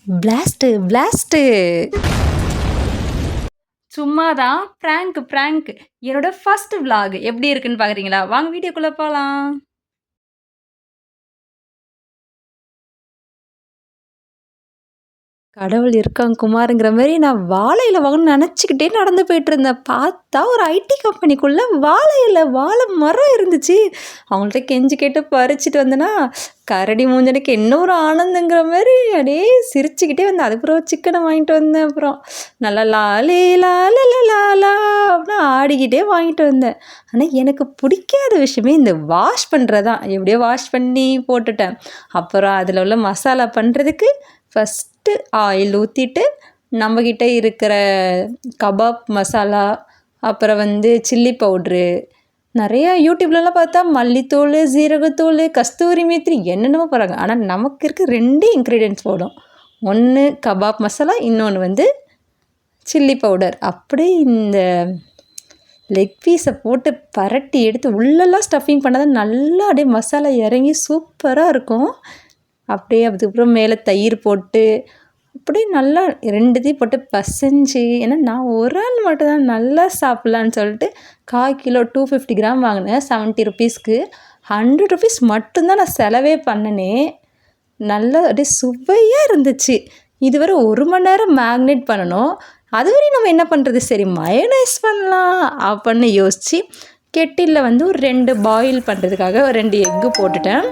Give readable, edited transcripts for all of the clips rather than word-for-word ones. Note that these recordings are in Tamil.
பிளாஸ்ட்டு பிளாஸ்ட்டு சும்மாதான் ப்ராங்க் என்னோட ஃபர்ஸ்ட் vlog எப்படி இருக்குன்னு பார்க்குறீங்களா? வாங்க வீடியோக்குள்ள போலாம். கடவுள் இருக்கான் குமாருங்கிற மாதிரி நான் வாழை இலை வாங்கணும்னு நினச்சிக்கிட்டே நடந்து போயிட்டு இருந்தேன். பார்த்தா ஒரு ஐடி கம்பெனிக்குள்ளே வாழை மரம் இருந்துச்சு. அவங்கள்ட்ட கெஞ்சி கேட்டு பறிச்சுட்டு வந்தேன்னா கரடி மூஞ்சனுக்கு என்ன ஒரு ஆனந்தங்கிற மாதிரி அப்படியே சிரிச்சுக்கிட்டே வந்தேன். அதுக்கப்புறம் சிக்கனை வாங்கிட்டு வந்தேன். அப்புறம் நல்லா லாலே லாலா அப்படின்னு ஆடிக்கிட்டே வாங்கிட்டு வந்தேன். ஆனால் எனக்கு பிடிக்காத விஷயமே இந்த வாஷ் பண்ணுறதான். எப்படியோ வாஷ் பண்ணி போட்டுட்டேன். அப்புறம் அதில் உள்ள மசாலா பண்ணுறதுக்கு ஃபஸ்ட்டு ஆயில் ஊற்றிட்டு நம்மக்கிட்ட இருக்கிற கபாப் மசாலா, அப்புறம் சில்லி பவுட்ரு, நிறையா யூடியூப்லலாம் பார்த்தா மல்லித்தூள், சீரகத்தூள், கஸ்தூரி மேத்தி என்னென்னமோ போடுறாங்க. ஆனால் நமக்கு இருக்க 2 இன்க்ரீடியன்ட்ஸ் போடும். ஒன்று கபாப் மசாலா, இன்னொன்று சில்லி பவுடர். அப்படியே இந்த லெக் பீஸை போட்டு பரட்டி எடுத்து உள்ளெல்லாம் ஸ்டஃபிங் பண்ணால் நல்லா அப்படியே மசாலா இறங்கி சூப்பராக இருக்கும். அப்படியே அதுக்கப்புறம் மேலே தயிர் போட்டு அப்படியே நல்லா 2த்தையும் போட்டு பசைஞ்சு, ஏன்னா நான் ஒரு ஆள் மட்டும் தான் நல்லா சாப்பிட்லான்னு சொல்லிட்டு 1/4 கிலோ 250 கிராம் வாங்கினேன் 70 ருபீஸ்க்கு. 100 ருபீஸ் மட்டும்தான் நான் செலவே பண்ணினே. நல்லா அப்படியே சுவையாக இருந்துச்சு. இதுவரை 1 மணி நேரம் மேக்னேட் பண்ணணும். அதுவரை நம்ம என்ன பண்ணுறது, சரி மயோனைஸ் பண்ணலாம் அப்படின்னு யோசித்து கெட்டிலில் ஒரு 2 பாயில் பண்ணுறதுக்காக 2 எக்கு போட்டுட்டேன்.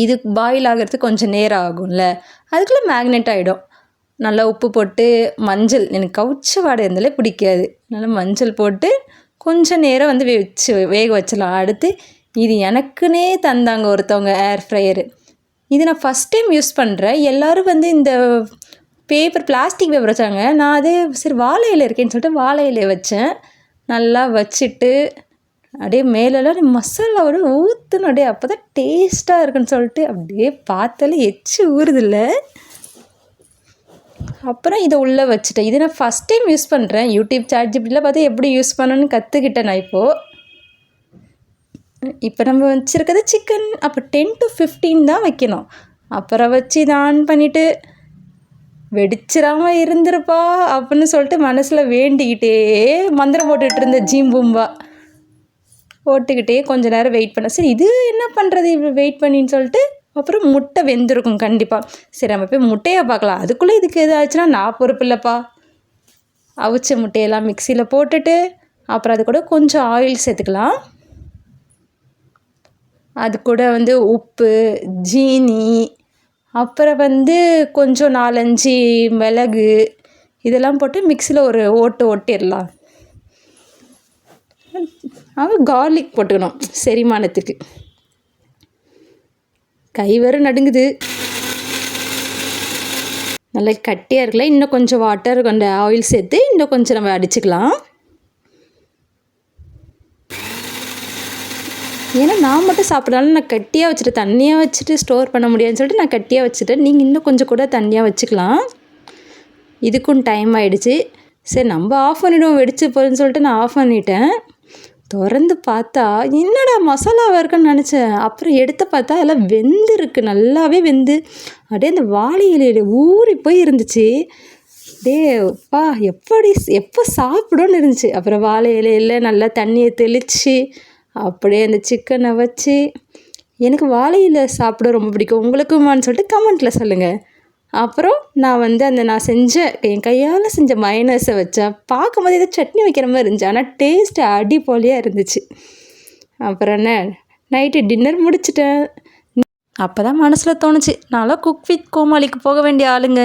இது பாயில் ஆகிறதுக்கு கொஞ்சம் நேரம் ஆகும்ல, அதுக்குள்ளே மேக்னெட் ஆகிடும். நல்லா உப்பு போட்டு மஞ்சள், எனக்கு கவுச்ச வாடை இருந்தாலே பிடிக்காது, நல்லா மஞ்சள் போட்டு கொஞ்சம் நேரம் வேக வச்சிடலாம். அடுத்து இது எனக்குன்னே தந்தாங்க ஒருத்தவங்க ஏர் ஃப்ரையரு. இது நான் ஃபஸ்ட் டைம் யூஸ் பண்ணுறேன். எல்லோரும் இந்த பிளாஸ்டிக் பேப்பர் வச்சாங்க. நான் அதே சரி வாழை இலை இருக்கேன்னு சொல்லிட்டு வாழை இலையை வச்சேன். நல்லா வச்சுட்டு அப்படியே மேலெல்லாம் மசாலாவோட ஊற்றணும். அப்படியே அப்போ தான் டேஸ்ட்டாக இருக்குன்னு சொல்லிட்டு அப்படியே பார்த்தாலே எச்சு ஊறுதில்ல. அப்புறம் இதை உள்ளே வச்சுட்டேன். இது நான் ஃபஸ்ட் டைம் யூஸ் பண்ணுறேன். யூடியூப் ChatGPTலாம் பார்த்து எப்படி யூஸ் பண்ணணும்னு கற்றுக்கிட்டேன் நான் இப்போ நம்ம வச்சுருக்கிறது சிக்கன். அப்போ 10 to 15 தான் வைக்கணும். அப்புறம் வச்சு இதை ஆன் பண்ணிவிட்டு வெடிச்சிடாமல் இருந்துருப்பா அப்படின்னு சொல்லிட்டு மனசில் வேண்டிக்கிட்டே மந்திரம் போட்டுட்டு இருந்தேன். ஜீம்பூம்பா போட்டுக்கிட்டே கொஞ்சம் நேரம் வெயிட் பண்ணேன். சரி இது என்ன பண்ணுறது இவ்வளோ வெயிட் பண்ணின்னு சொல்லிட்டு அப்புறம் முட்டை வெந்திருக்கும் கண்டிப்பாக. சரி நம்ம போய் முட்டையை பார்க்கலாம். அதுக்குள்ளே இதுக்கு எதாச்சுன்னா நான் பொறுப்பு இல்லைப்பா. அவிச்ச முட்டையெல்லாம் மிக்சியில் போட்டுட்டு அப்புறம் அது கூட கொஞ்சம் ஆயில் சேர்த்துக்கலாம். அது கூட உப்பு, ஜீனி, அப்புறம் கொஞ்சம் 4-5 மிளகு இதெல்லாம் போட்டு மிக்சியில் ஒரு ஓட்டிடலாம். கார்லிக் போட்டுக்கணும் செரிமானத்துக்கு. கை வேறு நடுங்குது. நல்லா கட்டியாக இருக்குல்ல, இன்னும் கொஞ்சம் வாட்டர் கொஞ்சம் ஆயில் சேர்த்து இன்னும் கொஞ்சம் நம்ம அடிச்சுக்கலாம். ஏன்னா நான் மட்டும் சாப்பிட்றாலும் நான் கட்டியாக வச்சுட்டு தண்ணியாக வச்சுட்டு ஸ்டோர் பண்ண முடியாதுன்னு சொல்லிட்டு நான் கட்டியாக வச்சுட்டேன். நீங்கள் இன்னும் கொஞ்சம் கூட தண்ணியாக வச்சுக்கலாம். இதுக்கும் டைம் ஆகிடுச்சு. சரி நம்ம ஆஃப் பண்ணிவிடுவோம், வெடிச்சு போகிறேன்னு சொல்லிட்டு நான் ஆஃப் பண்ணிட்டேன். திறந்து பார்த்தா என்னடா மசாலாவாக இருக்குன்னு நினச்சேன். அப்புறம் எடுத்து பார்த்தா எல்லாம் வெந்திருக்கு, நல்லாவே வெந்து அப்படியே அந்த வாழை இலையில ஊறி போய் இருந்துச்சு. டேப்பா எப்போ சாப்பிடும்னு இருந்துச்சு. அப்புறம் வாழை இலையில நல்லா தண்ணியை தெளித்து அப்படியே அந்த சிக்கனை வச்சு, எனக்கு வாழை இலை சாப்பிட ரொம்ப பிடிக்கும். உங்களுக்குமான்னு சொல்லிட்டு கமெண்ட்டில் சொல்லுங்கள். அப்புறம் நான் நான் செஞ்ச என் கையால் செஞ்ச மயோனைஸை வச்சேன். பார்க்கும்போது ஏதோ சட்னி வைக்கிற மாதிரி இருந்துச்சு, ஆனால் டேஸ்ட்டு அடிப்பொலியாக இருந்துச்சு. அப்புறம் என்ன நைட்டு டின்னர் முடிச்சிட்டேன். அப்போ தான் மனசில் தோணுச்சு, நான்லாம் குக் வித் கோமாளிக்கு போக வேண்டிய ஆளுங்க.